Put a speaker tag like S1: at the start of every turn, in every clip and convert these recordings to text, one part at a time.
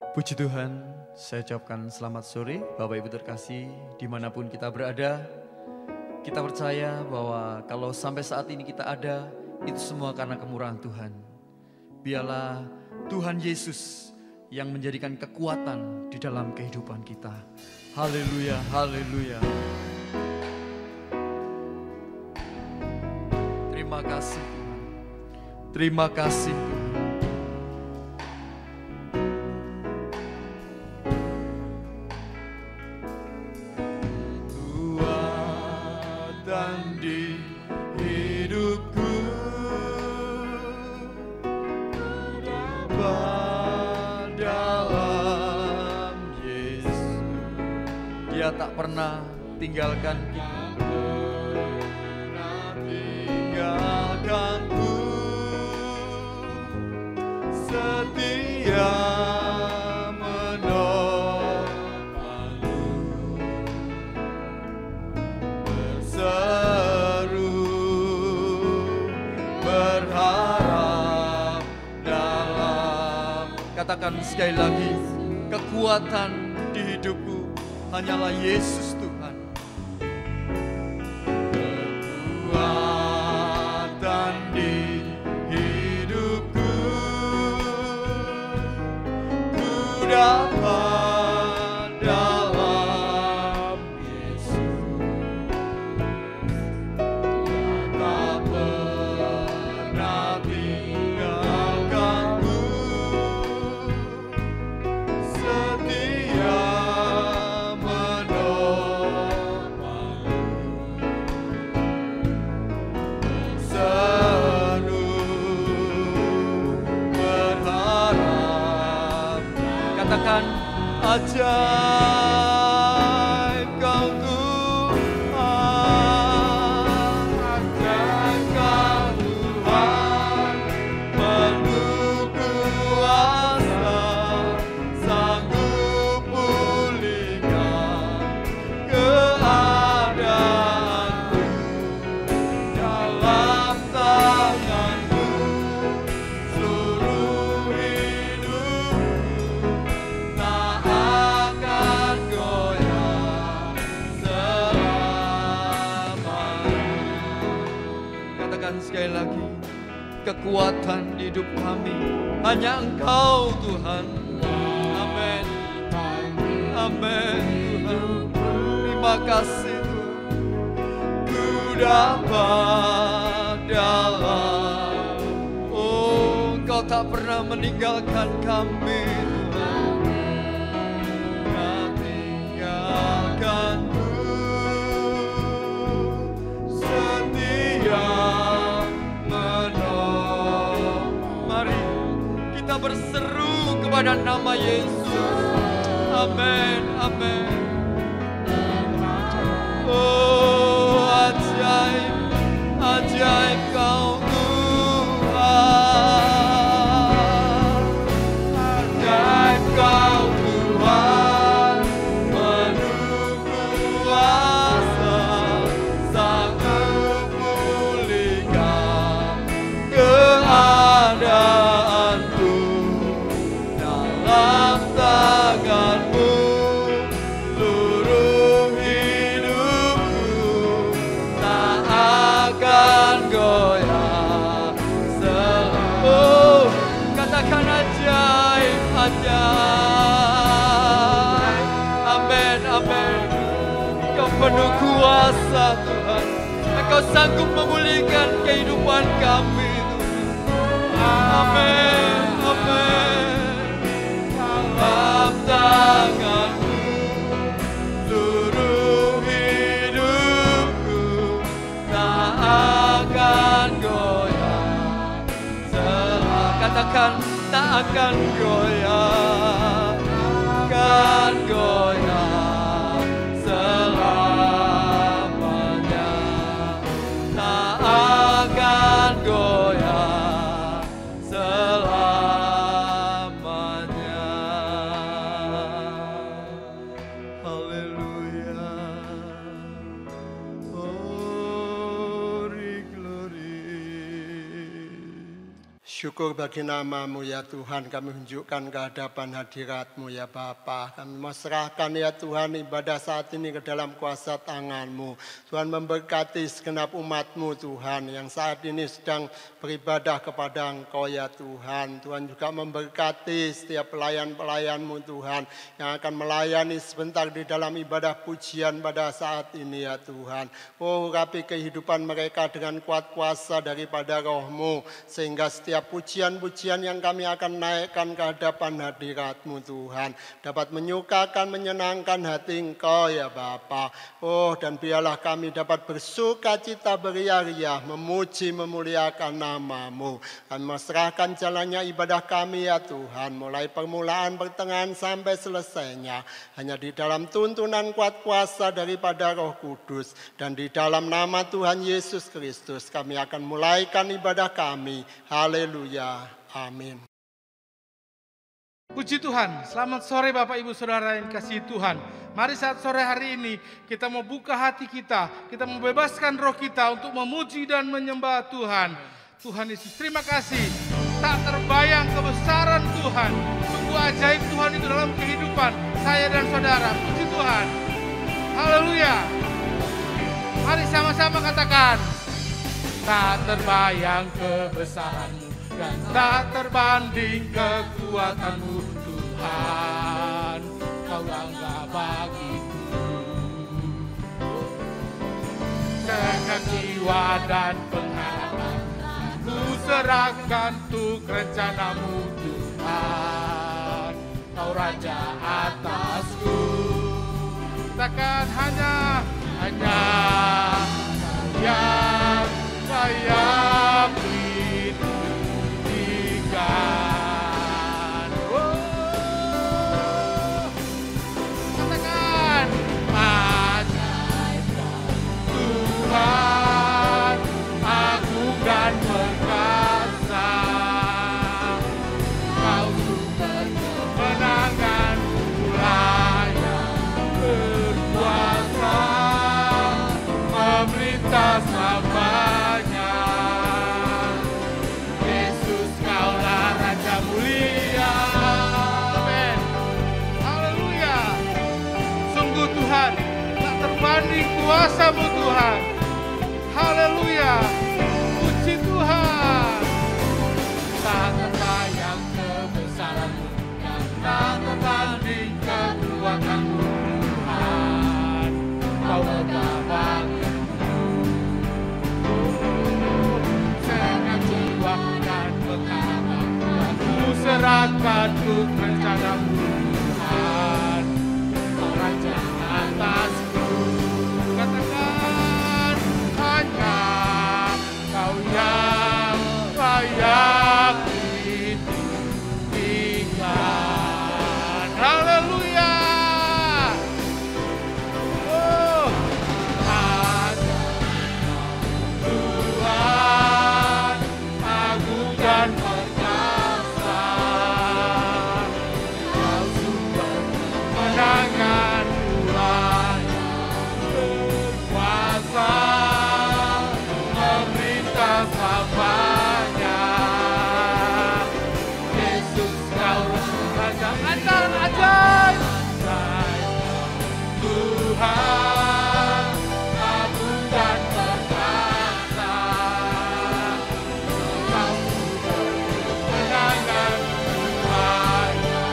S1: Puji Tuhan, saya ucapkan selamat sore Bapak Ibu terkasih dimanapun kita berada. Kita percaya bahwa kalau sampai saat ini kita ada, itu semua karena kemurahan Tuhan. Biarlah Tuhan Yesus yang menjadikan kekuatan di dalam kehidupan kita. Haleluya, haleluya. Terima kasih Tuhan. Terima kasih Tuhan. Tak pernah tinggalkan kita, tinggalkanku, setia menopangku, berseru berharap dalam. Katakan sekali lagi, kekuatan di hidupku hanyalah Yesus Tuhan. Kekuatan di hidupku, ku dapat dalam Yesus. Tak pernah tinggalkanku, setia ajaib kau Tuhan, ajaib kau Tuhan, penuh kuasa, sanggup pulihkan keadaanku, dalam tanganmu seluruh hidupku tak akan goyah selamanya. Katakan sekali lagi, kekuatan di hidup kami hanya Engkau Tuhan. Amin. Amin Tuhan. Terima kasih Tuhan. Ku dapat dalam, oh Engkau tak pernah meninggalkan kami Tuhan. Tak tinggalkanku, setia menolong. Mari kita berseru kepada nama Yesus. Amin, amin. Oh ajaib, ajaib kau Tuhan, ajaib kau Tuhan, penuh kuasa, sanggup pulihkan keadaanku, dalam tanganmu seluruh hidupku tak akan goyah selalu. Katakan ajaib, ajaib. Amin, amin. Kau penuh kuasa Tuhan. Engkau sanggup memulihkan kehidupan kami Tuhan. Amin, amin. Dalam tanganmu seluruh hidupku tak akan goyah selamanya. Katakan tak akan goyah, akan goyah selamanya, tak akan goyah selamanya. Haleluya. Glory, glory.
S2: Syukur bagi nama-Mu ya Tuhan, kami tunjukkan kehadapan hadirat-Mu ya Bapa. Kami mau serahkan ya Tuhan ibadah saat ini ke dalam kuasa tangan-Mu. Tuhan memberkati segenap umat-Mu Tuhan yang saat ini sedang beribadah kepada Engkau ya Tuhan. Tuhan juga memberkati setiap pelayan-pelayan-Mu Tuhan yang akan melayani sebentar di dalam ibadah pujian pada saat ini ya Tuhan. Oh, urapi kehidupan mereka dengan kuat kuasa daripada Roh-Mu sehingga setiap pujian-pujian yang kami akan naikkan ke hadapan hadirat-Mu Tuhan dapat menyukakan, menyenangkan hati Engkau ya Bapa. Oh, dan biarlah kami dapat bersuka cita beria-ria memuji memuliakan nama-Mu. Kami serahkan jalannya ibadah kami ya Tuhan, mulai permulaan, pertengahan sampai selesainya hanya di dalam tuntunan kuat kuasa daripada Roh Kudus, dan di dalam nama Tuhan Yesus Kristus kami akan mulaikan ibadah kami. Haleluya. Amin.
S3: Puji Tuhan, selamat sore Bapak Ibu Saudara yang kasih Tuhan. Mari saat sore hari ini kita mau buka hati kita mau bebaskan roh kita untuk memuji dan menyembah Tuhan. Tuhan Yesus, terima kasih. Tak terbayang kebesaran Tuhan, sungguh ajaib Tuhan itu dalam kehidupan saya dan saudara. Puji Tuhan. Haleluya. Mari sama-sama katakan, tak terbayang kebesaran-Mu dan tak terbanding kekuatan-Mu Tuhan. Kau bangga bagiku. Dengan jiwa dan pengharapan ku serahkan untuk rencana-Mu Tuhan. Kau Raja atasku. Takkan hanya yang layak ditinggikan. Katakan, ajaib Tuhan, agung dan perkasa. Kau sumber kemenangan, layak berkuasa, memerintah selamanya. Yesus, Kaulah Raja mulia. Amin. Haleluya. Sungguh Tuhan, tak terbanding kuasa-Mu Tuhan. Haleluya. Puji Tuhan. Tak terbayang kebesaran-Mu dan tak terbanding kekuatan-Mu Tuhan. Kau lega bagiku. Dengan jiwa dan pengharapan ku serahkan untuk rencana-Mu Tuhan. Kau Raja atasku. Katakan, hanya Kau yang layak ditinggikan. Haleluya. Oh, ada Tuhan, agung dan perkasa. Kau sumber kemenangan, layak berkuasa, memerintah selamanya. Yesus, Kaulah Raja ajaib Tuhan, agung dan perkasa. Kau sumber kemenangan, layak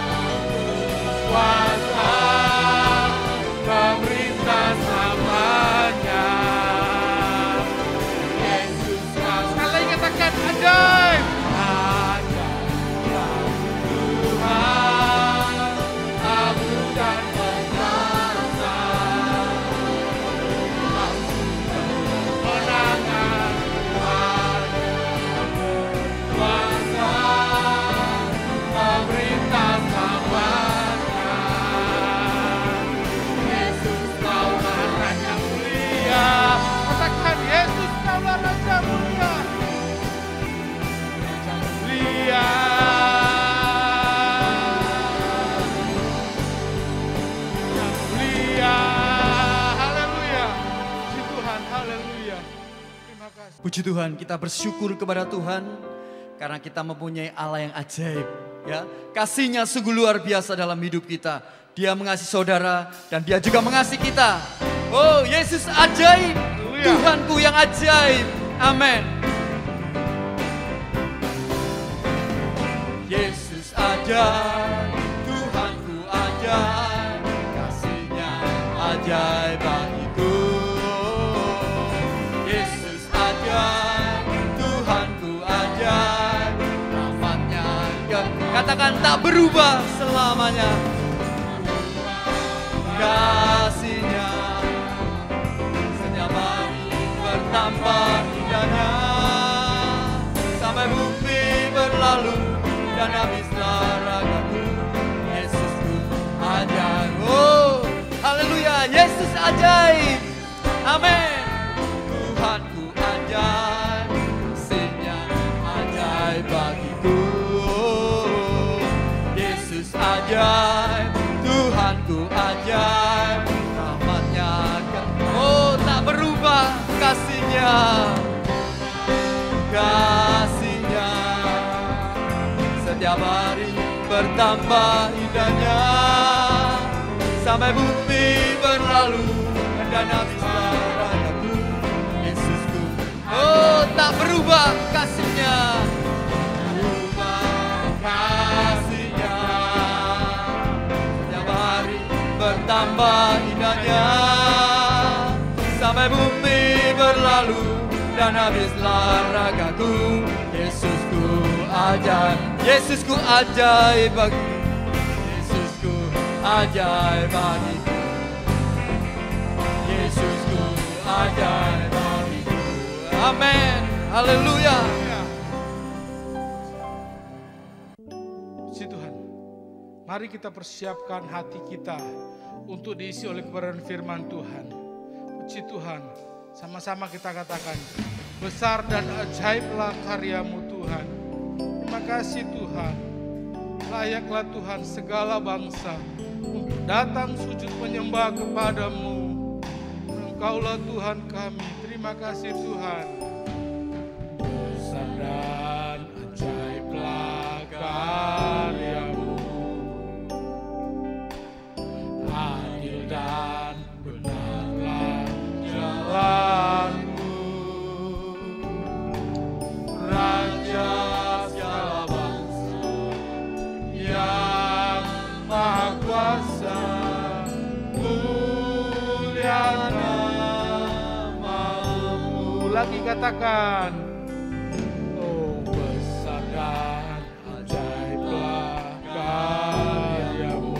S3: berkuasa, memerintah selamanya. Yesus, Kau sekali lagi katakan ajaib. Ajaib Tuhan, agung dan perkasa. Kau sumber kemenangan, layak berkuasa, memerintah selamanya. Yesus, Kaulah Raja mulia. Katakan, Yesus, Kaulah Raja mulia. Raja mulia. Raja mulia. Haleluya. Puji Tuhan, haleluya. Terima kasih.
S1: Puji Tuhan, kita bersyukur kepada Tuhan Karena kita mempunyai Allah yang ajaib. Ya, kasih-Nya sungguh luar biasa dalam hidup kita. Dia mengasihi saudara dan Dia juga mengasihi kita. Oh, Yesus ajaib. Tuhanku yang ajaib. Amin. Yesus ajaib, Tuhanku ajaib, kasih-Nya ajaib bagiku. Yesus ajaib, Tuhanku ajaib, rahmat-Nya katakan tak berubah selamanya. Kasih-Nya setiap hari bertambah indahnya, sampai bumi berlalu dan habislah ragaku. Yesusku ajaib. Oh, haleluya, Yesus ajaib. Amin. Tuhanku ajaib, kasih-Nya ajaib bagiku. Yesus ajaib, Tuhanku ajaib, rahmat-Nya oh tak berubah kasih-Nya. Kasih-Nya setiap hari bertambah indahnya, sampai bumi berlalu dan habislah ragaku. Yesusku, oh tak berubah kasih-Nya. Berubah kasih-Nya, setiap hari bertambah indahnya, sampai bumi berlalu dan habislah ragaku. Yesusku ajaib, Yesusku ajaib bagiku. Yesusku ajaib bagiku. Yesusku ajaib bagiku. Amin. Haleluya.
S3: Puji Tuhan. Mari kita persiapkan hati kita untuk diisi oleh kebenaran firman Tuhan. Puji Tuhan. Sama-sama kita katakan, besar dan ajaiblah karya-Mu Tuhan. Terima kasih Tuhan. Layaklah Tuhan segala bangsa untuk datang sujud menyembah kepada-Mu. Engkaulah Tuhan kami. Terima kasih Tuhan. Besar dan ajaiblah karya-Mu, adil dan benarlah jalan-Mu, Raja segala bangsa yang Maha Kuasa, mulia nama-Mu. Lagi katakan, oh besar dan ajaiblah karya-Mu,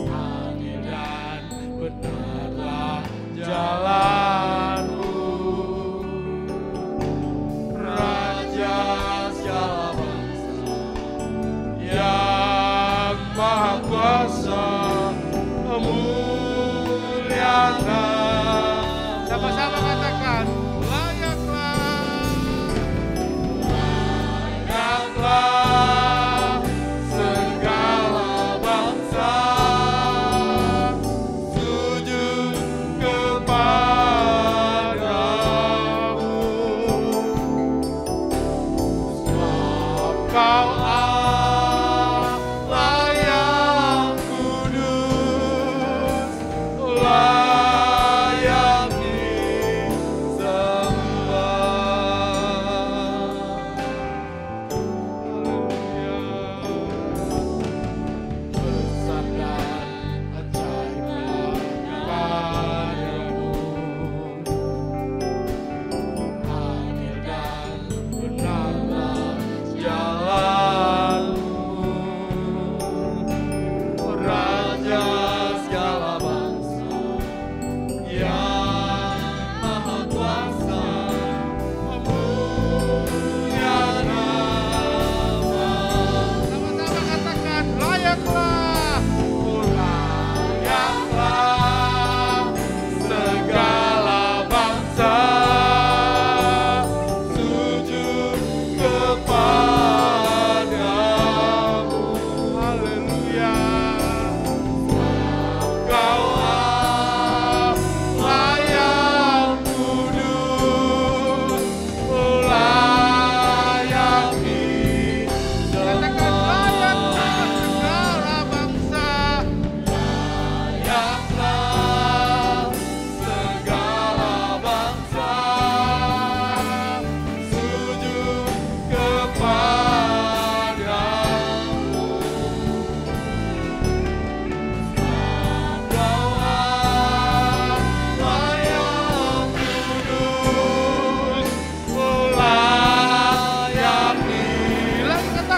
S3: adil dan benarlah jalan-Mu, Raja segala bangsa yang Maha Kuasa, mulia nama. Sama-sama katakan, layaklah segala bangsa sujud kepada-Mu, sebab Kau Allah yang kudus, layak disembah.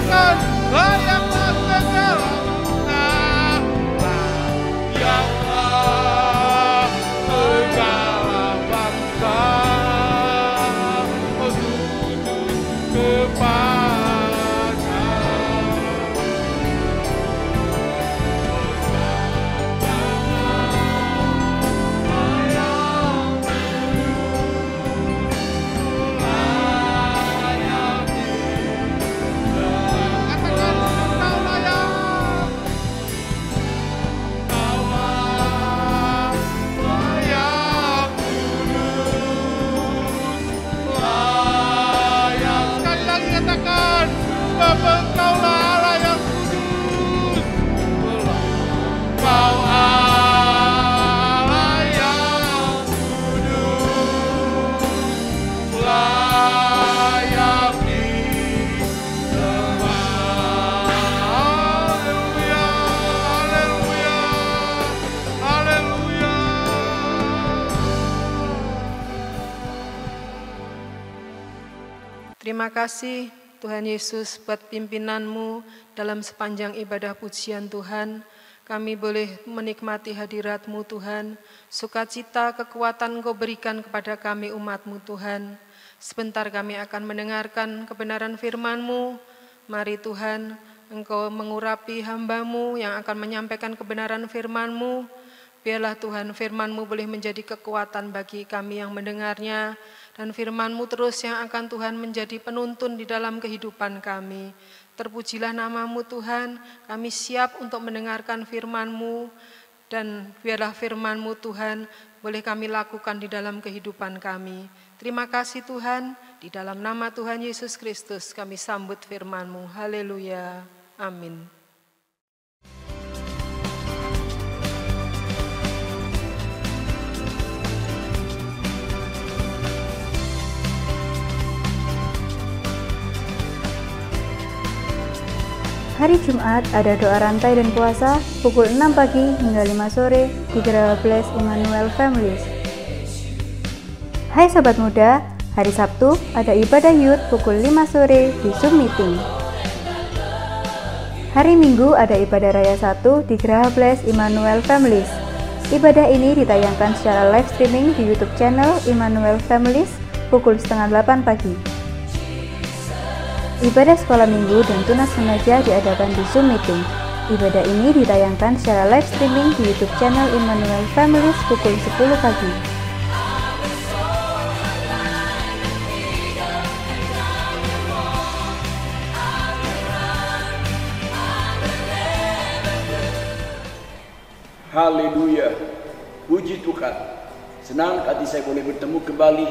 S3: katakan layaklah segala layaklah segala bangsa sujud kepada
S4: Terima kasih Tuhan Yesus buat pimpinan-Mu dalam sepanjang ibadah pujian Tuhan. Kami boleh menikmati hadirat-Mu Tuhan. Sukacita, kekuatan Engkau berikan kepada kami umat-Mu Tuhan. Sebentar kami akan mendengarkan kebenaran firman-Mu. Mari Tuhan, Engkau mengurapi hamba-Mu yang akan menyampaikan kebenaran firman-Mu. Biarlah Tuhan firman-Mu boleh menjadi kekuatan bagi kami yang mendengarnya. Dan firman-Mu terus yang akan Tuhan menjadi penuntun di dalam kehidupan kami. Terpujilah nama-Mu Tuhan, kami siap untuk mendengarkan firman-Mu. Dan biarlah firman-Mu Tuhan boleh kami lakukan di dalam kehidupan kami. Terima kasih Tuhan, di dalam nama Tuhan Yesus Kristus kami sambut firman-Mu. Haleluya, amin.
S5: Hari Jumat ada doa rantai dan puasa pukul 6 pagi hingga 5 sore di Geraha Bless Immanuel Families. Hai Sobat Muda, hari Sabtu ada ibadah youth pukul 5 sore di Zoom Meeting. Hari Minggu ada ibadah Raya 1 di Geraha Bless Immanuel Families. Ibadah ini ditayangkan secara live streaming di YouTube channel Immanuel Families pukul 7:30 pagi. Ibadah sekolah minggu dan tunas remaja diadakan di Zoom Meeting. Ibadah ini ditayangkan secara live streaming di YouTube channel Immanuel Families pukul 10 pagi.
S6: Haleluya, puji Tuhan. Senang hati saya boleh bertemu kembali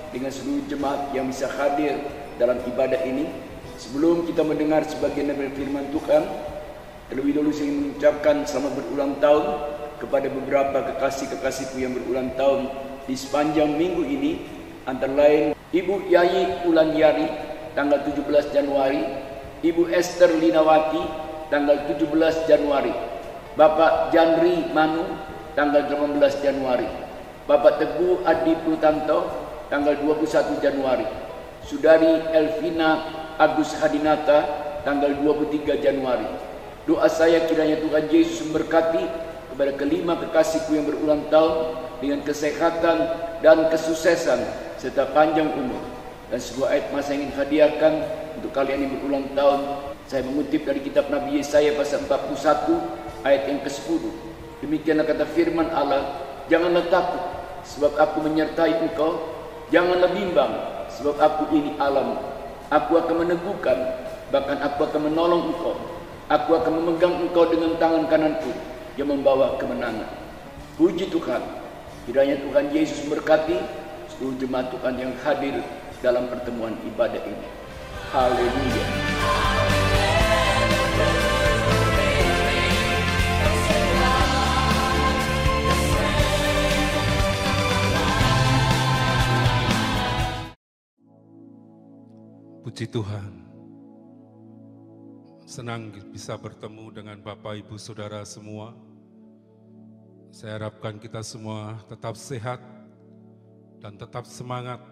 S6: dengan seluruh jemaat yang bisa hadir dalam ibadah ini. Sebelum kita mendengar sebagian dari firman Tuhan, terlebih dahulu saya ingin mengucapkan selamat berulang tahun kepada beberapa kekasih-kekasihku yang berulang tahun di sepanjang minggu ini. Antara lain Ibu Yayi Ulanyari tanggal 17 Januari, Ibu Esther Linawati tanggal 17 Januari, Bapak Janri Manu tanggal 18 Januari, Bapak Teguh Adi Prutanto tanggal 21 Januari, Saudari Elvina Agus Hadinata tanggal 23 Januari. Doa saya kiranya Tuhan Yesus memberkati kepada kelima kekasihku yang berulang tahun dengan kesehatan dan kesuksesan serta panjang umur. Dan sebuah ayat masa yang ingin hadiahkan untuk kalian yang berulang tahun. Saya mengutip dari kitab Nabi Yesaya pasal 41 ayat yang ke-10. Demikianlah kata firman Allah, janganlah takut sebab aku menyertai engkau, janganlah bimbang sebab aku ini Allahmu. Aku akan meneguhkan, bahkan aku akan menolong engkau. Aku akan memegang engkau dengan tangan kananku yang membawa kemenangan. Puji Tuhan, kiranya Tuhan Yesus memberkati seluruh jemaat Tuhan yang hadir dalam pertemuan ibadah ini. Haleluya.
S7: Puji Tuhan, senang bisa bertemu dengan Bapak Ibu Saudara semua. Saya harapkan kita semua tetap sehat dan tetap semangat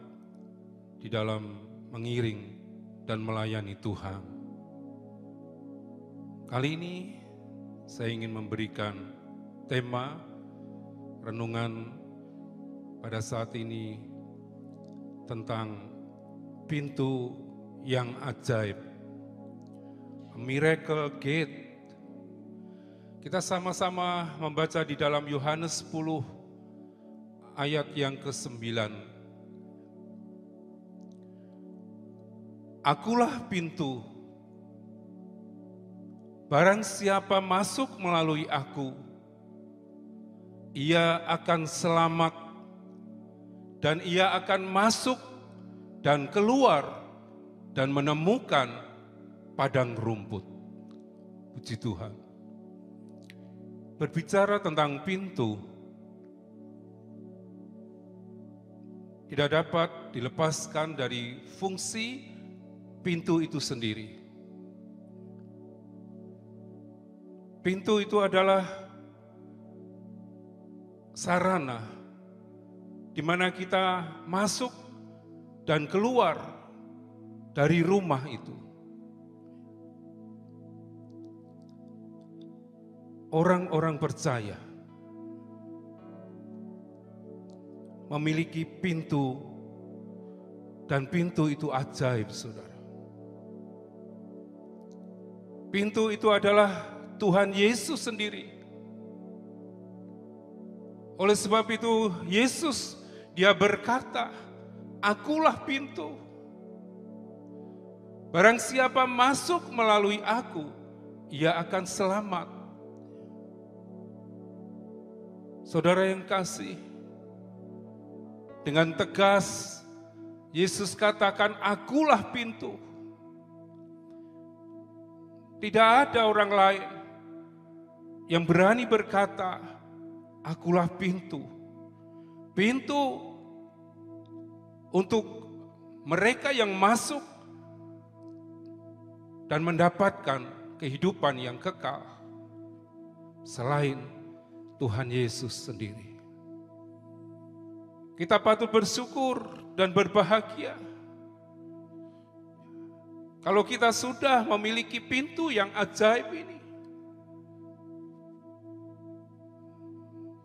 S7: di dalam mengiring dan melayani Tuhan. Kali ini saya ingin memberikan tema renungan pada saat ini tentang pintu yang ajaib, A Miracle Gate. Kita sama-sama membaca di dalam Yohanes 10 ayat yang ke-9. Akulah pintu, barang siapa masuk melalui aku, ia akan selamat dan ia akan masuk dan keluar dan menemukan padang rumput. Puji Tuhan. Berbicara tentang pintu, tidak dapat dilepaskan dari fungsi pintu itu sendiri. Pintu itu adalah sarana di mana kita masuk dan keluar dari rumah itu. Orang-orang percaya memiliki pintu, dan pintu itu ajaib, saudara. Pintu itu adalah Tuhan Yesus sendiri. Oleh sebab itu Yesus, dia berkata, akulah pintu. Barang siapa masuk melalui aku, ia akan selamat. Saudara yang kasih, dengan tegas Yesus katakan, akulah pintu. Tidak ada orang lain yang berani berkata, akulah pintu. Pintu untuk mereka yang masuk dan mendapatkan kehidupan yang kekal selain Tuhan Yesus sendiri. Kita patut bersyukur dan berbahagia kalau kita sudah memiliki pintu yang ajaib ini.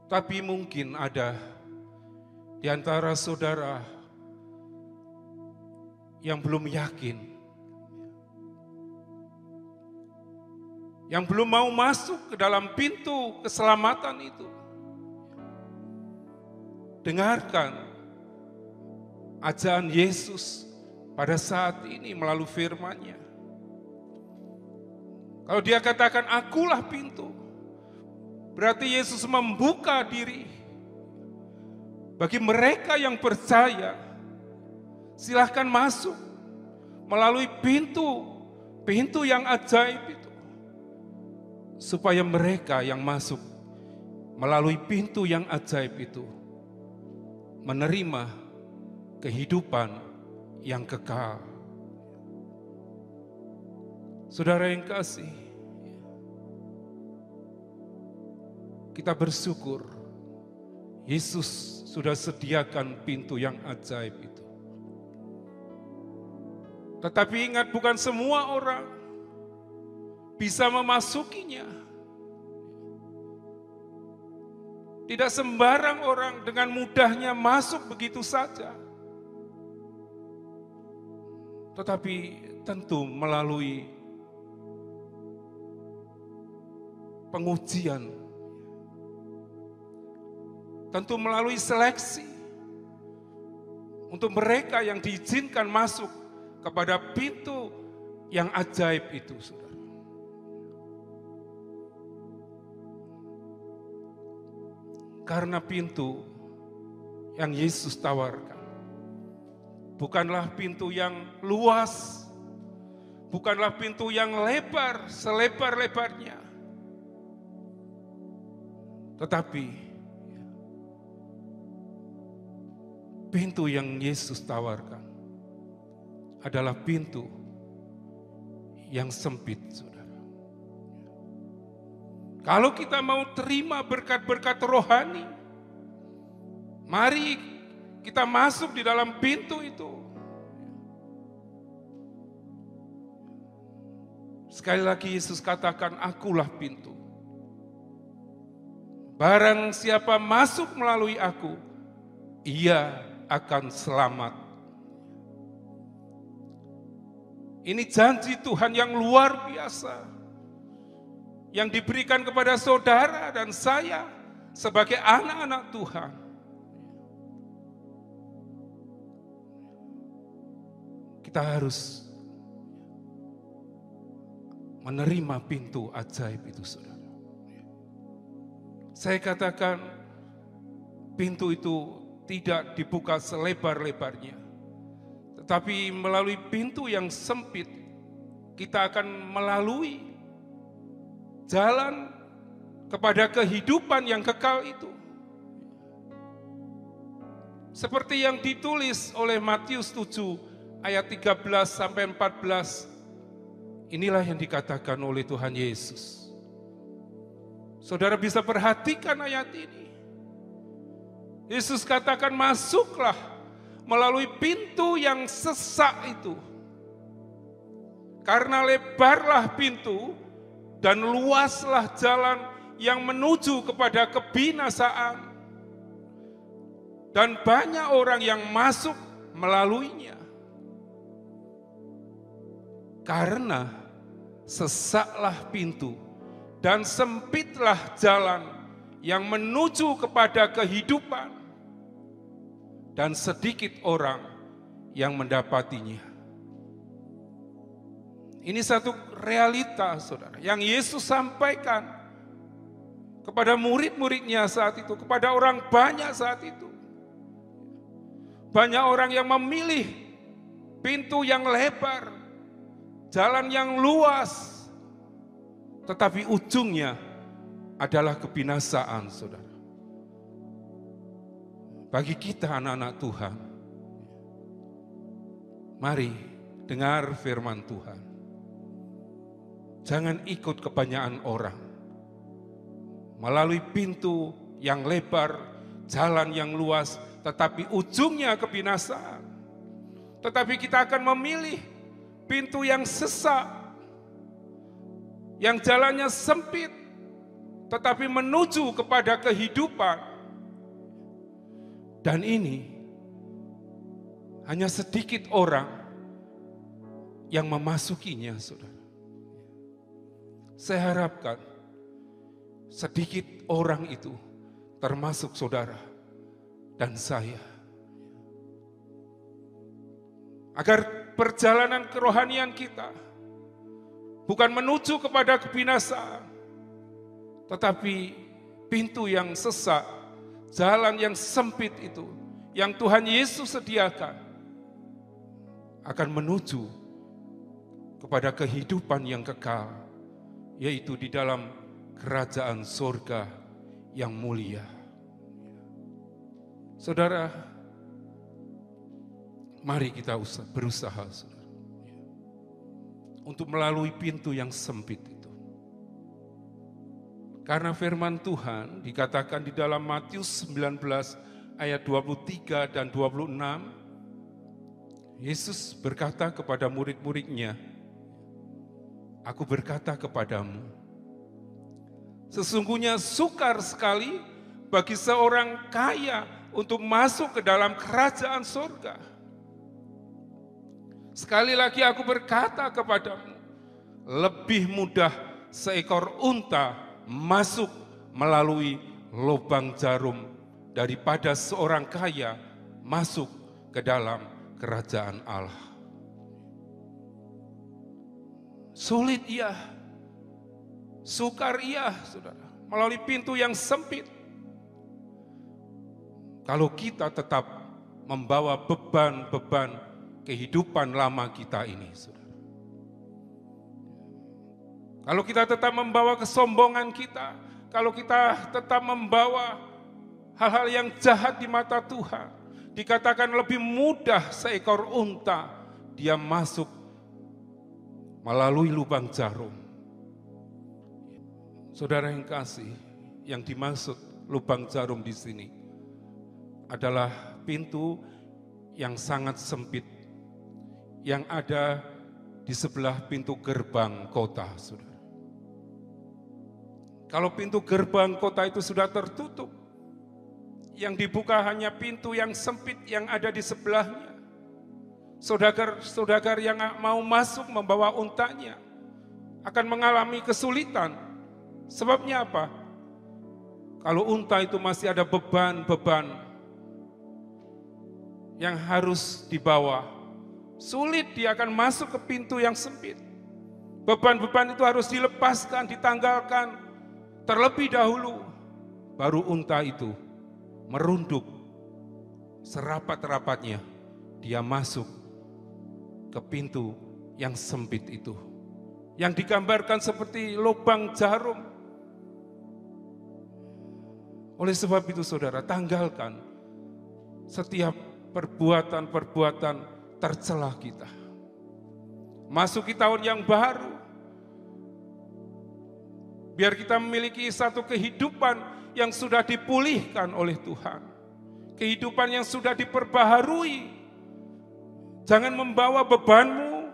S7: Tapi mungkin ada di antara saudara yang belum yakin, yang belum mau masuk ke dalam pintu keselamatan itu. Dengarkan ajakan Yesus pada saat ini melalui firman-Nya. Kalau dia katakan, akulah pintu, berarti Yesus membuka diri bagi mereka yang percaya. Silahkan masuk melalui pintu yang ajaib itu, supaya mereka yang masuk melalui pintu yang ajaib itu menerima kehidupan yang kekal. Saudara yang kasih, kita bersyukur Yesus sudah sediakan pintu yang ajaib itu. Tetapi ingat, bukan semua orang bisa memasukinya. Tidak sembarang orang dengan mudahnya masuk begitu saja. Tetapi tentu melalui pengujian, tentu melalui seleksi untuk mereka yang diizinkan masuk kepada pintu yang ajaib itu, saudara. Karena pintu yang Yesus tawarkan bukanlah pintu yang luas, bukanlah pintu yang lebar selebar-lebarnya, tetapi pintu yang Yesus tawarkan adalah pintu yang sempit, saudara. Kalau kita mau terima berkat-berkat rohani, mari kita masuk di dalam pintu itu. Sekali lagi Yesus katakan, akulah pintu. Barang siapa masuk melalui aku, ia akan selamat. Ini janji Tuhan yang luar biasa, yang diberikan kepada saudara dan saya sebagai anak-anak Tuhan. Kita harus menerima pintu ajaib itu, saudara. Saya katakan, pintu itu tidak dibuka selebar-lebarnya, tetapi melalui pintu yang sempit, kita akan melalui jalan kepada kehidupan yang kekal itu. Seperti yang ditulis oleh Matius 7 ayat 13 sampai 14. Inilah yang dikatakan oleh Tuhan Yesus. Saudara bisa perhatikan ayat ini. Yesus katakan, masuklah melalui pintu yang sesak itu. Karena lebarlah pintu dan luaslah jalan yang menuju kepada kebinasaan. Dan banyak orang yang masuk melaluinya. Karena sesaklah pintu dan sempitlah jalan yang menuju kepada kehidupan, dan sedikit orang yang mendapatinya. Ini satu realita, saudara, yang Yesus sampaikan kepada murid-muridnya saat itu, kepada orang banyak saat itu. Banyak orang yang memilih pintu yang lebar, jalan yang luas, tetapi ujungnya adalah kebinasaan, saudara. Bagi kita anak-anak Tuhan, mari dengar firman Tuhan. Jangan ikut kebanyakan orang. Melalui pintu yang lebar, jalan yang luas, tetapi ujungnya kebinasaan. Tetapi kita akan memilih pintu yang sesak, yang jalannya sempit, tetapi menuju kepada kehidupan. Dan ini hanya sedikit orang yang memasukinya, saudara. Saya harapkan sedikit orang itu termasuk saudara dan saya. Agar perjalanan kerohanian kita bukan menuju kepada kebinasaan, tetapi pintu yang sesak, jalan yang sempit itu, yang Tuhan Yesus sediakan, akan menuju kepada kehidupan yang kekal, yaitu di dalam kerajaan surga yang mulia. Saudara, mari kita berusaha, saudara, untuk melalui pintu yang sempit itu. Karena firman Tuhan dikatakan di dalam Matius 19 ayat 23 dan 26, Yesus berkata kepada murid-muridnya, "Aku berkata kepadamu, sesungguhnya sukar sekali bagi seorang kaya untuk masuk ke dalam kerajaan surga. Sekali lagi aku berkata kepadamu, lebih mudah seekor unta masuk melalui lubang jarum daripada seorang kaya masuk ke dalam kerajaan Allah." Sulit iya, sukar iya, saudara, melalui pintu yang sempit. Kalau kita tetap membawa beban-beban kehidupan lama kita ini, saudara. Kalau kita tetap membawa kesombongan kita, kalau kita tetap membawa hal-hal yang jahat di mata Tuhan, dikatakan lebih mudah seekor unta dia masuk melalui lubang jarum. Saudara yang kasih, yang dimaksud lubang jarum di sini adalah pintu yang sangat sempit, yang ada di sebelah pintu gerbang kota, saudara. Kalau pintu gerbang kota itu sudah tertutup, yang dibuka hanya pintu yang sempit yang ada di sebelahnya. Saudagar yang mau masuk membawa untanya akan mengalami kesulitan. Sebabnya apa? Kalau unta itu masih ada beban-beban yang harus dibawa, sulit dia akan masuk ke pintu yang sempit. Beban-beban itu harus dilepaskan, ditanggalkan terlebih dahulu, baru unta itu merunduk serapat-rapatnya, dia masuk ke pintu yang sempit itu, yang digambarkan seperti lubang jarum. Oleh sebab itu saudara, tanggalkan setiap perbuatan-perbuatan tercela kita. Masuki tahun yang baru, biar kita memiliki satu kehidupan yang sudah dipulihkan oleh Tuhan. Kehidupan yang sudah diperbaharui. Jangan membawa bebanmu,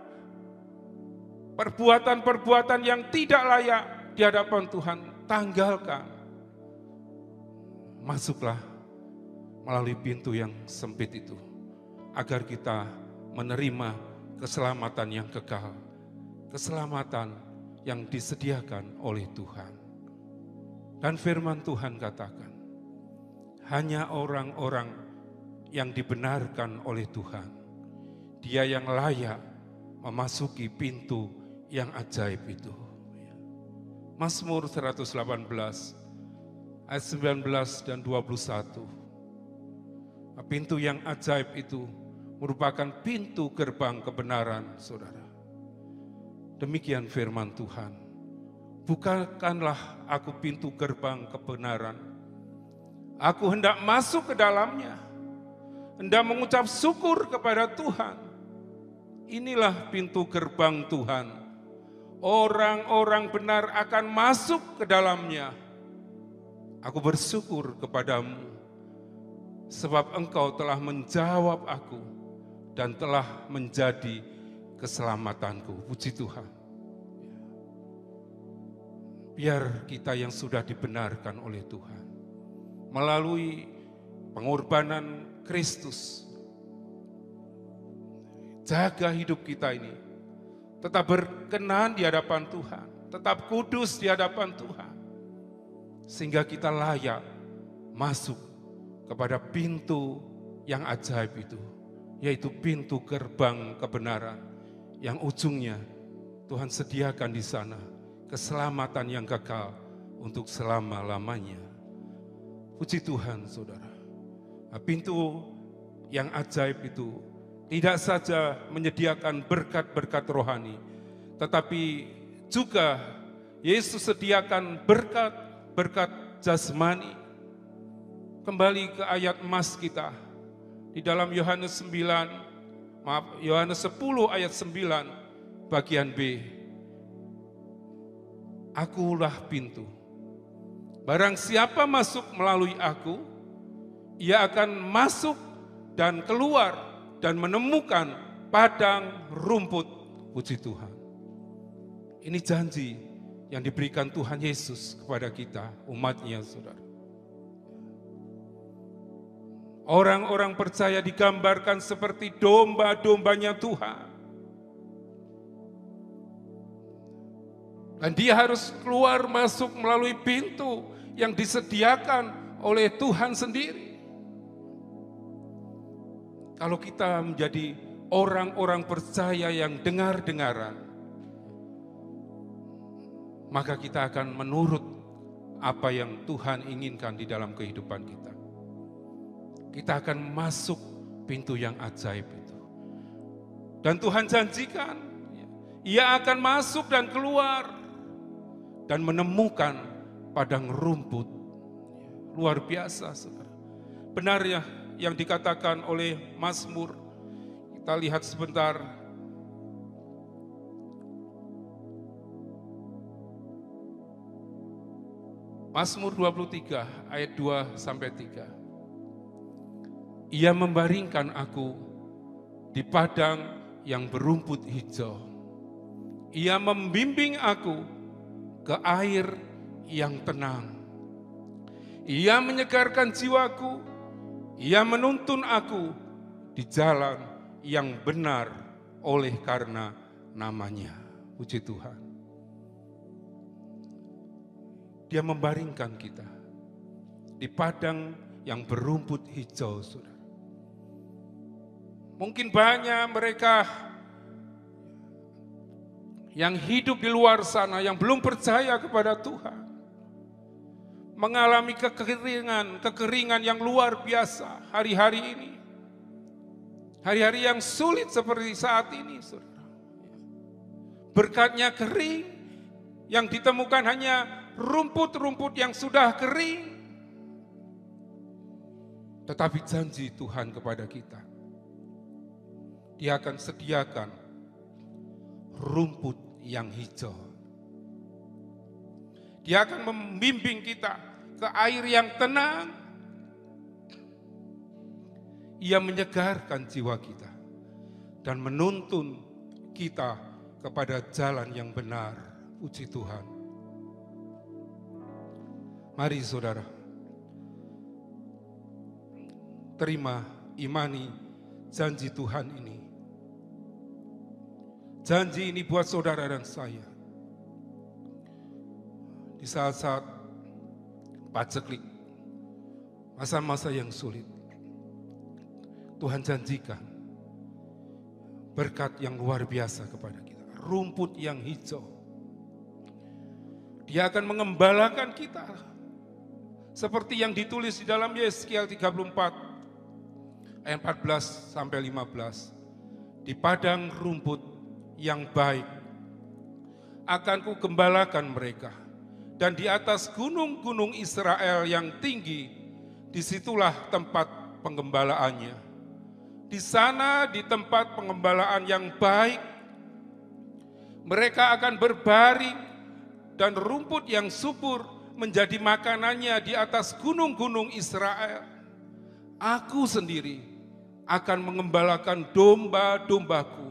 S7: perbuatan-perbuatan yang tidak layak di hadapan Tuhan. Tanggalkan. Masuklah melalui pintu yang sempit itu, agar kita menerima keselamatan yang kekal. Keselamatan yang disediakan oleh Tuhan. Dan firman Tuhan katakan, hanya orang-orang yang dibenarkan oleh Tuhan, dia yang layak memasuki pintu yang ajaib itu. Mazmur 118 ayat 19 dan 21. Pintu yang ajaib itu merupakan pintu gerbang kebenaran, saudara. Demikian firman Tuhan. Bukakanlah aku pintu gerbang kebenaran. Aku hendak masuk ke dalamnya. Hendak mengucap syukur kepada Tuhan. Inilah pintu gerbang Tuhan. Orang-orang benar akan masuk ke dalamnya. Aku bersyukur kepadamu, sebab engkau telah menjawab aku dan telah menjadi keselamatanku. Puji Tuhan. Biar kita yang sudah dibenarkan oleh Tuhan, melalui pengorbanan Kristus, jaga hidup kita ini tetap berkenan di hadapan Tuhan, tetap kudus di hadapan Tuhan, sehingga kita layak masuk kepada pintu yang ajaib itu, yaitu pintu gerbang kebenaran, yang ujungnya Tuhan sediakan di sana keselamatan yang kekal untuk selama-lamanya. Puji Tuhan, saudara. Pintu yang ajaib itu tidak saja menyediakan berkat-berkat rohani, tetapi juga Yesus sediakan berkat-berkat jasmani. Kembali ke ayat emas kita di dalam Yohanes 10 ayat 9 bagian B. Akulah pintu. Barang siapa masuk melalui aku, ia akan masuk dan keluar dan menemukan padang rumput. Puji Tuhan. Ini janji yang diberikan Tuhan Yesus kepada kita, umatnya, saudara. Orang-orang percaya digambarkan seperti domba-dombanya Tuhan. Dan dia harus keluar masuk melalui pintu yang disediakan oleh Tuhan sendiri. Kalau kita menjadi orang-orang percaya yang dengar-dengaran, maka kita akan menurut apa yang Tuhan inginkan di dalam kehidupan kita. Kita akan masuk pintu yang ajaib itu. Dan Tuhan janjikan, ia akan masuk dan keluar dan menemukan padang rumput. Luar biasa, saudara. Benar ya yang dikatakan oleh Mazmur. Kita lihat sebentar. Mazmur 23 ayat 2-3. Ia membaringkan aku di padang yang berumput hijau. Ia membimbing aku ke air yang tenang. Ia menyegarkan jiwaku. Ia menuntun aku di jalan yang benar oleh karena namanya. Puji Tuhan. Dia membaringkan kita di padang yang berumput hijau, saudara. Mungkin banyak mereka yang hidup di luar sana, yang belum percaya kepada Tuhan, mengalami kekeringan yang luar biasa hari-hari ini. Hari-hari yang sulit seperti saat ini, saudara. Berkatnya kering, yang ditemukan hanya rumput-rumput yang sudah kering. Tetapi janji Tuhan kepada kita, Dia akan sediakan rumput yang hijau. Dia akan membimbing kita ke air yang tenang. Ia menyegarkan jiwa kita dan menuntun kita kepada jalan yang benar. Puji Tuhan. Mari saudara, terima, imani janji Tuhan ini. Janji ini buat saudara dan saya. Di saat-saat paceklik, masa-masa yang sulit, Tuhan janjikan berkat yang luar biasa kepada kita. Rumput yang hijau. Dia akan mengembalakan kita. Seperti yang ditulis di dalam Yeskiel 34 ayat 14 sampai 15. Di padang rumput yang baik akan kugembalakan mereka, dan di atas gunung-gunung Israel yang tinggi, disitulah tempat penggembalaannya. Di sana, di tempat pengembalaan yang baik, mereka akan berbaring, dan rumput yang subur menjadi makanannya di atas gunung-gunung Israel. Aku sendiri akan mengembalakan domba-dombaku,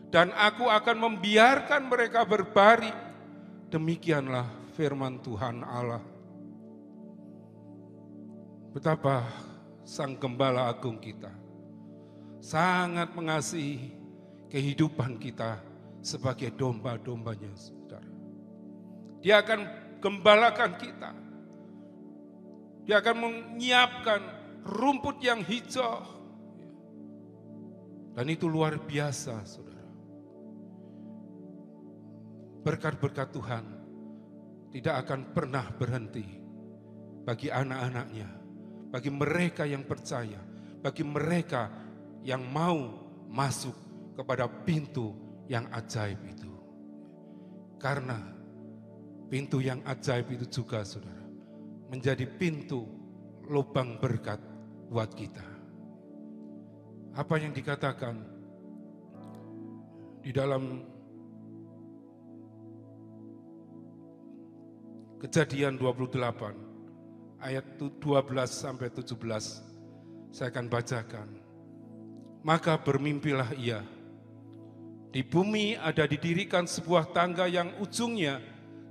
S7: dan aku akan membiarkan mereka berbaring. Demikianlah firman Tuhan Allah. Betapa Sang Gembala Agung kita sangat mengasihi kehidupan kita sebagai domba-dombanya, saudara. Dia akan gembalakan kita. Dia akan menyiapkan rumput yang hijau. Dan itu luar biasa, saudara. Berkat-berkat Tuhan tidak akan pernah berhenti bagi anak-anaknya, bagi mereka yang percaya, bagi mereka yang mau masuk kepada pintu yang ajaib itu. Karena pintu yang ajaib itu juga, saudara, menjadi pintu lubang berkat buat kita. Apa yang dikatakan di dalam Kejadian 28 ayat 12 sampai 17, saya akan bacakan. Maka bermimpilah ia. Di bumi ada didirikan sebuah tangga yang ujungnya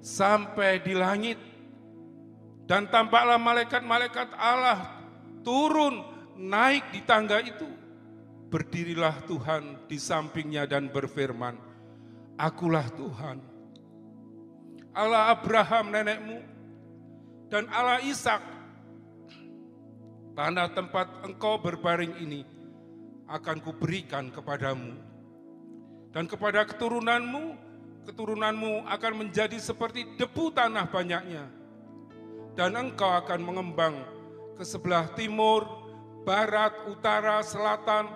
S7: sampai di langit. Dan tampaklah malaikat-malaikat Allah turun naik di tangga itu. Berdirilah Tuhan di sampingnya dan berfirman, Akulah Tuhan, Allah Abraham nenekmu, dan Allah Ishak. Tanah tempat engkau berbaring ini akan kuberikan kepadamu. Dan kepada keturunanmu akan menjadi seperti debu tanah banyaknya. Dan engkau akan mengembang ke sebelah timur, barat, utara, selatan,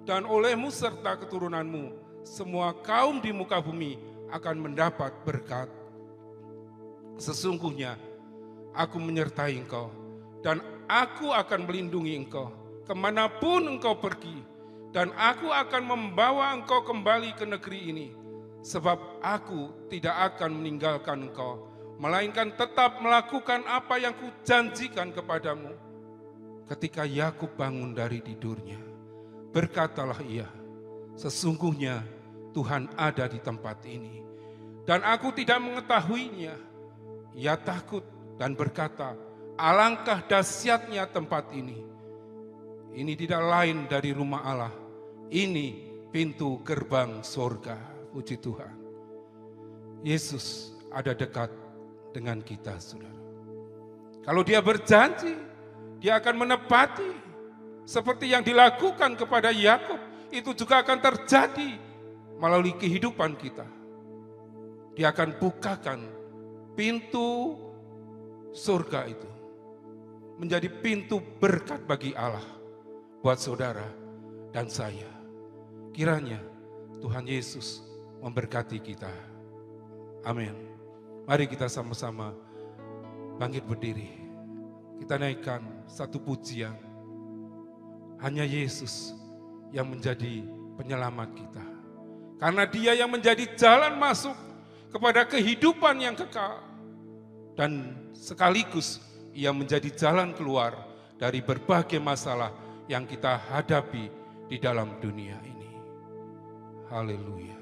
S7: dan olehmu serta keturunanmu, semua kaum di muka bumi akan mendapat berkat. Sesungguhnya aku menyertai engkau, dan aku akan melindungi engkau kemanapun engkau pergi, dan aku akan membawa engkau kembali ke negeri ini, sebab aku tidak akan meninggalkan engkau, melainkan tetap melakukan apa yang kujanjikan kepadamu. Ketika Yakub bangun dari tidurnya, berkatalah ia, sesungguhnya Tuhan ada di tempat ini. Dan aku tidak mengetahuinya. Ia takut dan berkata, alangkah dahsyatnya tempat ini. Ini tidak lain dari rumah Allah. Ini pintu gerbang surga. Puji Tuhan. Yesus ada dekat dengan kita, saudara. Kalau dia berjanji, dia akan menepati. Seperti yang dilakukan kepada Yakub, itu juga akan terjadi melalui kehidupan kita. Dia akan bukakan pintu surga itu. Menjadi pintu berkat bagi Allah. Buat saudara dan saya. Kiranya Tuhan Yesus memberkati kita. Amin. Mari kita sama-sama bangkit berdiri. Kita naikkan satu pujian. Hanya Yesus yang menjadi penyelamat kita. Karena dia yang menjadi jalan masuk kepada kehidupan yang kekal. Dan sekaligus ia menjadi jalan keluar dari berbagai masalah yang kita hadapi di dalam dunia ini. Haleluya.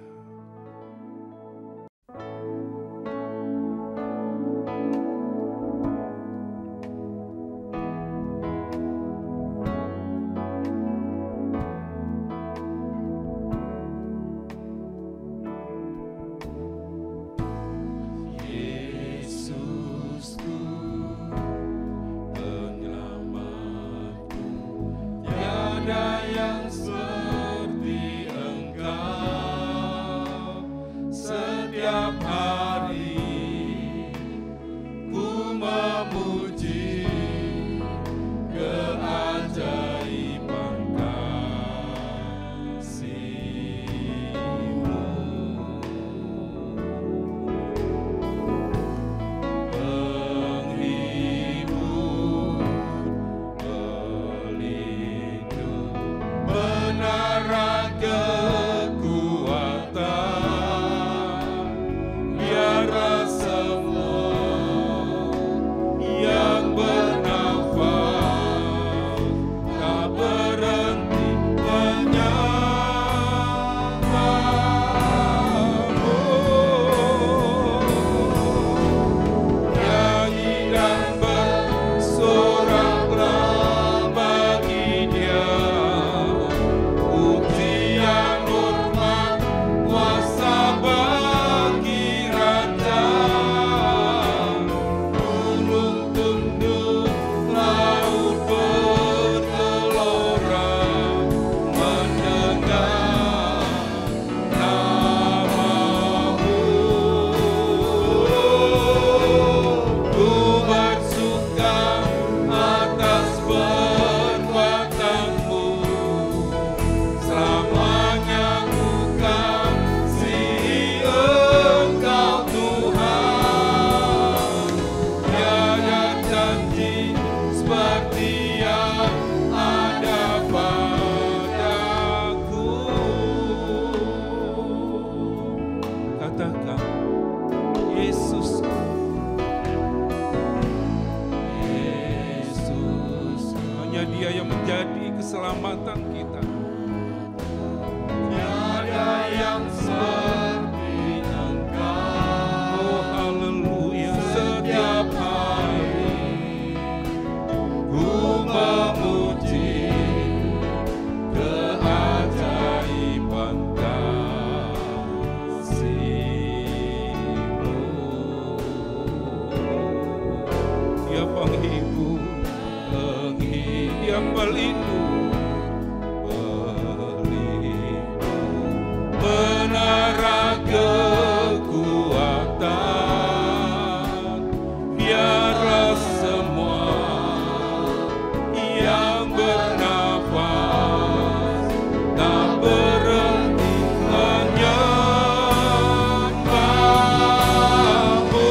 S7: Keselamatan kita. Tiada yang seperti Engkau. Oh haleluya. Setiap hari ku memuji keajaiban kasih-Mu. Dia penghibur, dia pelindung. Kekuatan, biarlah semua yang bernafas tak berhenti menyembah-Mu.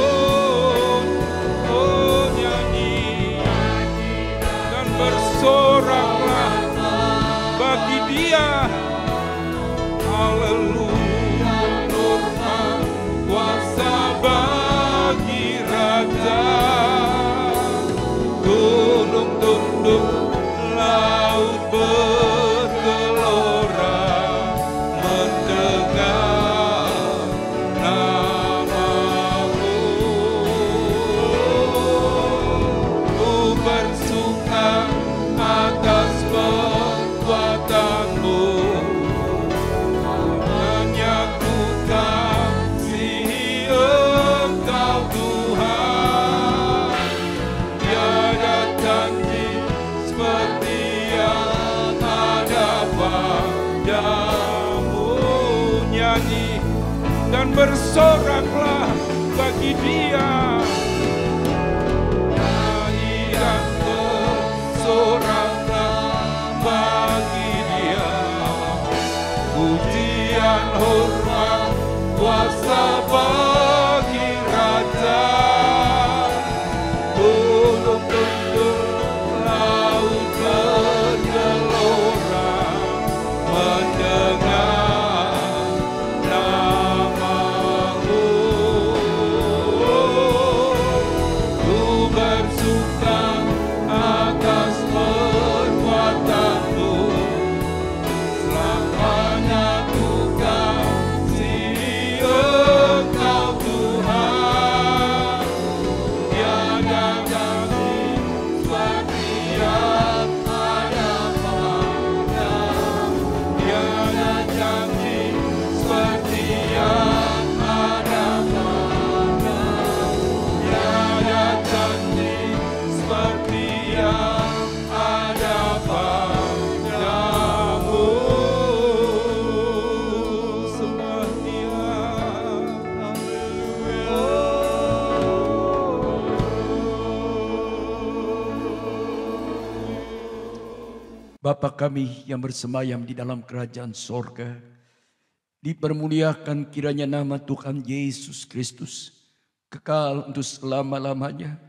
S7: Oh nyanyi dan bersoraklah. bersoraklah bagi Dia. Nyanyi dan bersoraklah bagi Dia. Pujian, hormat, kuasa bagi Raja. Gunung tunduk, laut bergelora, mendengar namamu. Ku bersuka atas perbuatanmu, selamanya ku kasih Engkau Tuhan. Tiada kasih seperti yang ada pada, tiada janji seperti yang ada pada, tiada janji seperti yang ada padamu. Sembah Dia,
S6: Bapa kami yang bersemayam di dalam kerajaan sorga, dipermuliakan kiranya nama Tuhan Yesus Kristus, kekal untuk selama-lamanya.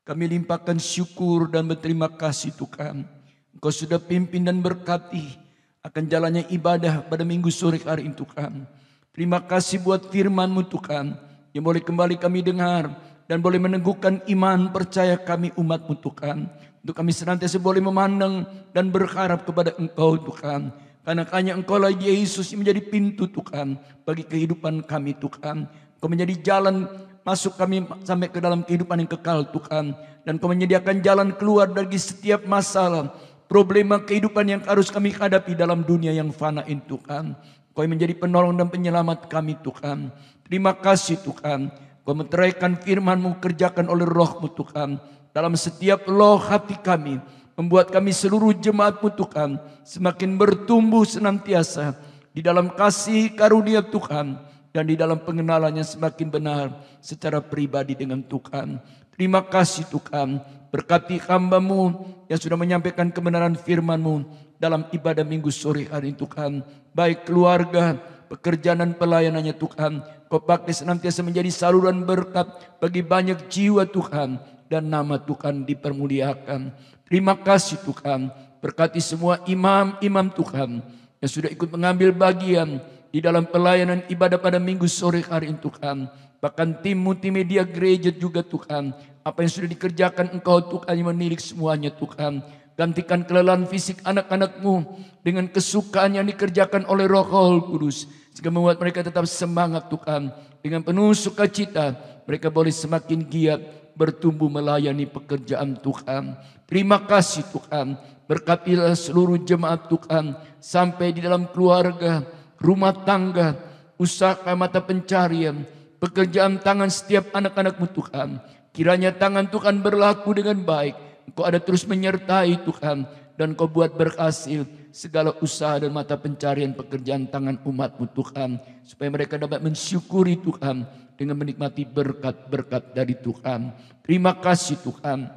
S6: Kami limpahkan syukur dan berterima kasih Tuhan. Engkau sudah pimpin dan berkati akan jalannya ibadah pada minggu sore hari ini Tuhan. Terima kasih buat firman-Mu Tuhan, yang boleh kembali kami dengar dan boleh meneguhkan iman percaya kami umat-Mu Tuhan. Untuk kami senantiasa boleh memandang dan berharap kepada Engkau Tuhan. Karena hanya Engkau-lah Yesus yang menjadi pintu Tuhan bagi kehidupan kami Tuhan. Engkau menjadi jalan masuk kami sampai ke dalam kehidupan yang kekal Tuhan. Dan Engkau menyediakan jalan keluar dari setiap masalah, problema kehidupan yang harus kami hadapi dalam dunia yang fana ini Tuhan. Engkau yang menjadi penolong dan penyelamat kami Tuhan. Terima kasih Tuhan. Engkau meteraikan firman-Mu, kerjakan oleh Roh-Mu Tuhan dalam setiap loh hati kami, membuat kami seluruh jemaat-Mu Tuhan semakin bertumbuh senantiasa di dalam kasih karunia Tuhan dan di dalam pengenalannya semakin benar secara pribadi dengan Tuhan. Terima kasih Tuhan, berkati hamba-Mu yang sudah menyampaikan kebenaran firman-Mu dalam ibadah minggu sore hari Tuhan, baik keluarga, pekerjaan dan pelayanannya Tuhan. Kau pakai senantiasa menjadi saluran berkat bagi banyak jiwa Tuhan, dan nama Tuhan dipermuliakan. Terima kasih Tuhan, berkati semua imam-imam Tuhan yang sudah ikut mengambil bagian di dalam pelayanan ibadah pada minggu sore hari ini Tuhan. Bahkan tim multimedia gereja juga Tuhan, apa yang sudah dikerjakan Engkau Tuhan yang menilik semuanya Tuhan. Gantikan kelelahan fisik anak-anak-Mu dengan kesukaan yang dikerjakan oleh Roh Kudus, sehingga membuat mereka tetap semangat Tuhan. Dengan penuh sukacita mereka boleh semakin giat bertumbuh melayani pekerjaan Tuhan. Terima kasih Tuhan, berkatilah seluruh jemaat Tuhan sampai di dalam keluarga, rumah tangga, usaha mata pencarian, pekerjaan tangan setiap anak-anak-Mu Tuhan. Kiranya tangan Tuhan berlaku dengan baik, Engkau ada terus menyertai Tuhan, dan Kau buat berhasil segala usaha dan mata pencarian pekerjaan tangan umat-Mu Tuhan, supaya mereka dapat mensyukuri Tuhan dengan menikmati berkat-berkat dari Tuhan. Terima kasih Tuhan.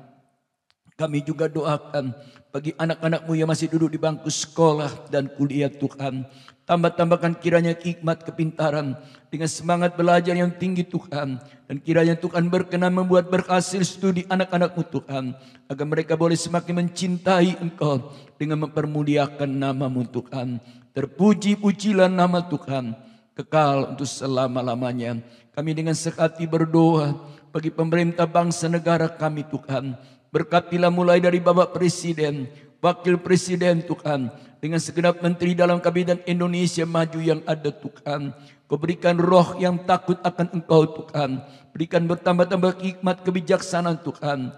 S6: Kami juga doakan bagi anak-anak-Mu yang masih duduk di bangku sekolah dan kuliah Tuhan. Tambah-tambahkan kiranya hikmat kepintaran dengan semangat belajar yang tinggi Tuhan. Dan kiranya Tuhan berkenan membuat berhasil studi anak-anak-Mu Tuhan. Agar mereka boleh semakin mencintai Engkau dengan mempermuliakan nama-Mu Tuhan. Terpuji-pujilah nama Tuhan, kekal untuk selama-lamanya. Kami dengan sehati berdoa bagi pemerintah bangsa negara kami Tuhan. Berkatilah mulai dari Bapak Presiden, Wakil Presiden Tuhan, dengan segenap menteri dalam Kabinet Indonesia Maju yang ada Tuhan. Kau berikan roh yang takut akan Engkau Tuhan. Berikan bertambah-tambah hikmat kebijaksanaan Tuhan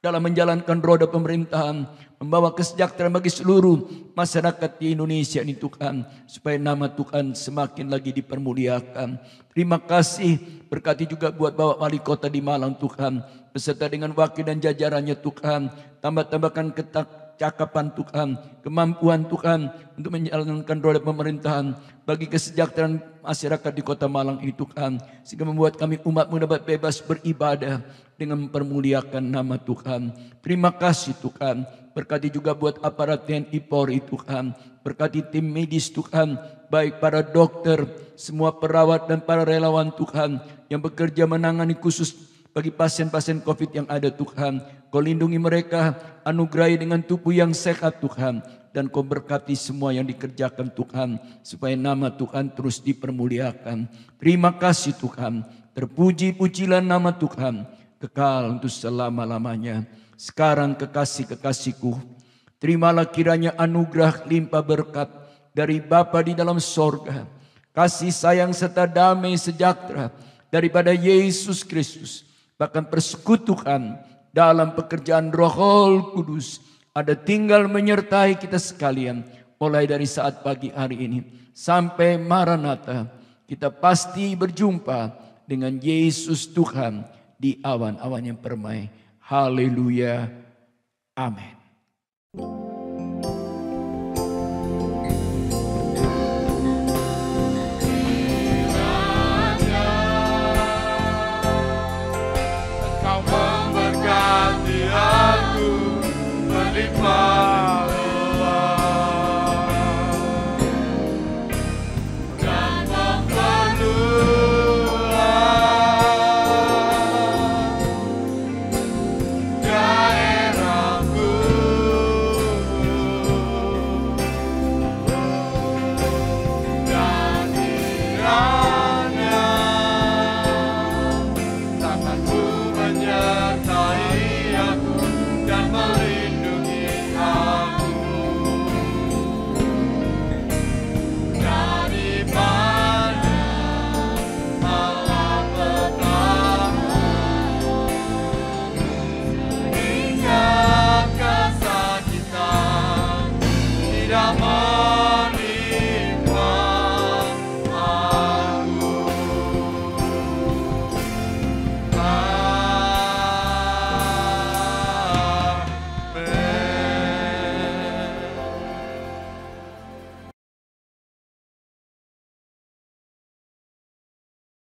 S6: dalam menjalankan roda pemerintahan, membawa kesejahteraan bagi seluruh masyarakat di Indonesia ini Tuhan, supaya nama Tuhan semakin lagi dipermuliakan. Terima kasih, berkati juga buat Bapak Wali Kota di Malang Tuhan, beserta dengan wakil dan jajarannya Tuhan. Tambah-tambahkan kecakapan Tuhan, kemampuan Tuhan untuk menjalankan roda pemerintahan bagi kesejahteraan masyarakat di Kota Malang ini Tuhan, sehingga membuat kami umat-Mu dapat bebas beribadah dengan mempermuliakan nama Tuhan. Terima kasih Tuhan, berkati juga buat aparat TNI Polri Tuhan, berkati tim medis Tuhan, baik para dokter, semua perawat dan para relawan Tuhan yang bekerja menangani khusus bagi pasien-pasien COVID yang ada Tuhan. Kau lindungi mereka, anugerahi dengan tubuh yang sehat Tuhan. Dan Kau berkati semua yang dikerjakan Tuhan, supaya nama Tuhan terus dipermuliakan. Terima kasih Tuhan, terpuji-pujilah nama Tuhan, kekal untuk selama-lamanya. Sekarang kekasih-kekasihku, terimalah kiranya anugerah limpah berkat dari Bapa di dalam sorga, kasih sayang serta damai sejahtera daripada Yesus Kristus, bahkan persekutuan dalam pekerjaan Roh Kudus ada tinggal menyertai kita sekalian, mulai dari saat pagi hari ini sampai Maranatha. Kita pasti berjumpa dengan Yesus Tuhan di awan-awan yang permai. Haleluya. Amin.